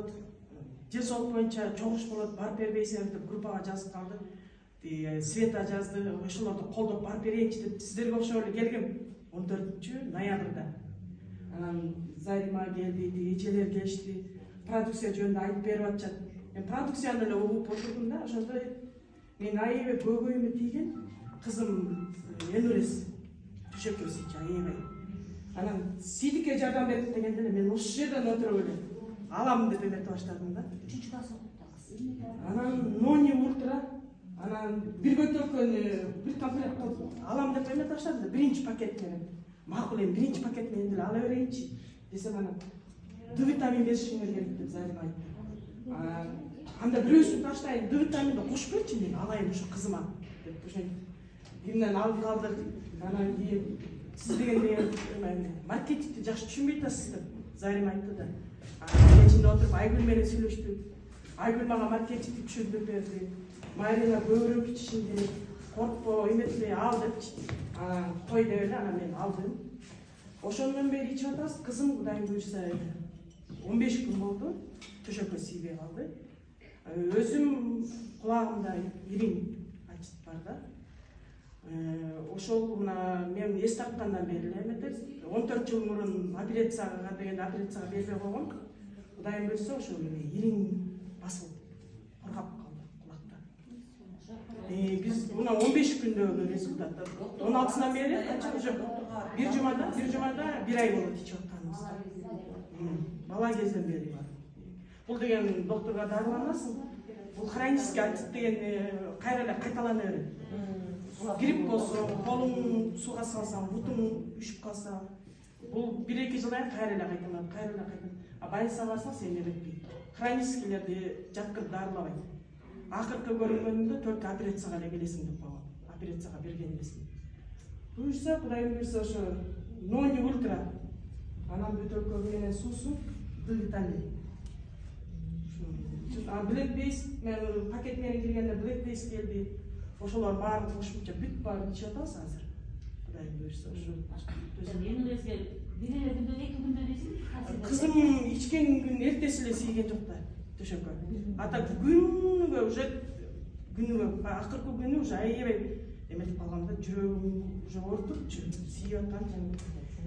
болот, жер сот боюнча чогуш болот, барып бербейсиңер деп группага жазып калды. Света жазды, ошолорду колдоп барып берейинчи деп сиздерге окшоп эле келгем 14 ноябрда. Анан Зарима келди, эчелер келишти, продукция жөнүндө айтып берип атышат. Мен продукцияны эле угуп отурдум да, ошондо мен аябай көйгөйүмө тийген кызым Энурес төшөккө сыйчу аябай. Анан сидикке жардам берип дегенде эле мен ошол жерден отуруп эле алам деп эмете баштадым да. Үчүнчү класс окуттагыз. Анан Нони Ультра, анан бир бөтөлкөнү бир комплект кылып алам деп эмете баштадым да, биринчи пакет менен. Макул эми биринчи пакет менен деле ала берейинчи десем, анан Д витамин беришиңер керек деп Зарима айтты. Анда бирөөсүн таштайын, Д витаминди кошуп берчи, мен алайын ушу кызыма деп ошентип биринен алып калдык. Анан кийин сиз деген маркетингди жакшы түшүнбөй атасыз деп Зарима айтты да. Анан ичинде отуруп Айгүл менен сүйлөштүк. Айгүл мага маркетингди түшүндүрүп берди. Марина көбүрөөк ичишиң керек, коркпо, эметпей ал депчи. Анан кой деп эле анан мен алдым. Ошондон бери ичип атабыз. Кызым Кудайым буйрса 15 күн болду, төшөккө тийбей калды. Өзүм кулагымда ириң ачыт бар да. Ошол мына мен эс тарткандан бери эле эметет. 14 жыл мурун операцияга дегенде операцияга бербей койгом. Кудайым буйрса ошол ириң басылып кургап калды кулакта. Биз мына 15 күндөгү результат. 16сынан бери уже бир жумада 1 ай болот ичип атканыбызга. Бала кезден бери бар. Бул деген доктурга дарыланасың. Бул хронический отит деген кайра эле кайталана берет. Грипп болсо, колуң сууга салсаң, бутуң үшүп калса, бул 1-2 жылдан кайра эле кайталанат, кайра эле кайталанат. Больницага барсаң сени эметпейт. Хроническийлерди жаткырып дарылабайт. Акыркы көрүнгөнүмдө 4 операцияга эле келесиң деп койгон. Операцияга берген элесиң. Буюрса, Кудайым буйрса ошо Нони Ультра, анан бөтөлкө менен суусу, Д витамин. Black Base, мен пакет менен киргенде Black Base келди. Ошолор баары кошумча бүт баарын ичип атабыз азыр. Кудайым буйрса ошо. Энуреске бир эле күндө 2 күндө дейсиң? Кызым ичкен күн эртеси эле тийген жок да төшөккө. Ата күнүгө уже акыркы күнү уже аябай эметип калгам да, жүрөгүм уже ортупчу, тийип аткан.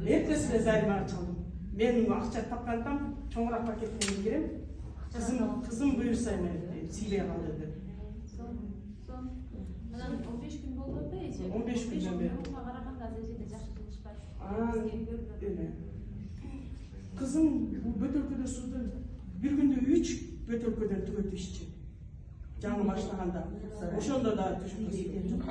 Эртеси эле Заримага чалдым. Мен акча тапкандам, чоңураак пакет менен кирем. Кызым буйрса эме тийбей калды деп. 15 күн болду да эже. 15 күндөн бери. Караганда эжеде жакшы кылышпайт. Кызым бул бөтөлкөдө сууду бир күндө 3 бөтөлкөдөн түгөтүп ичти. Жаңы баштаганда. Ошондо да түшүнбөйт жок.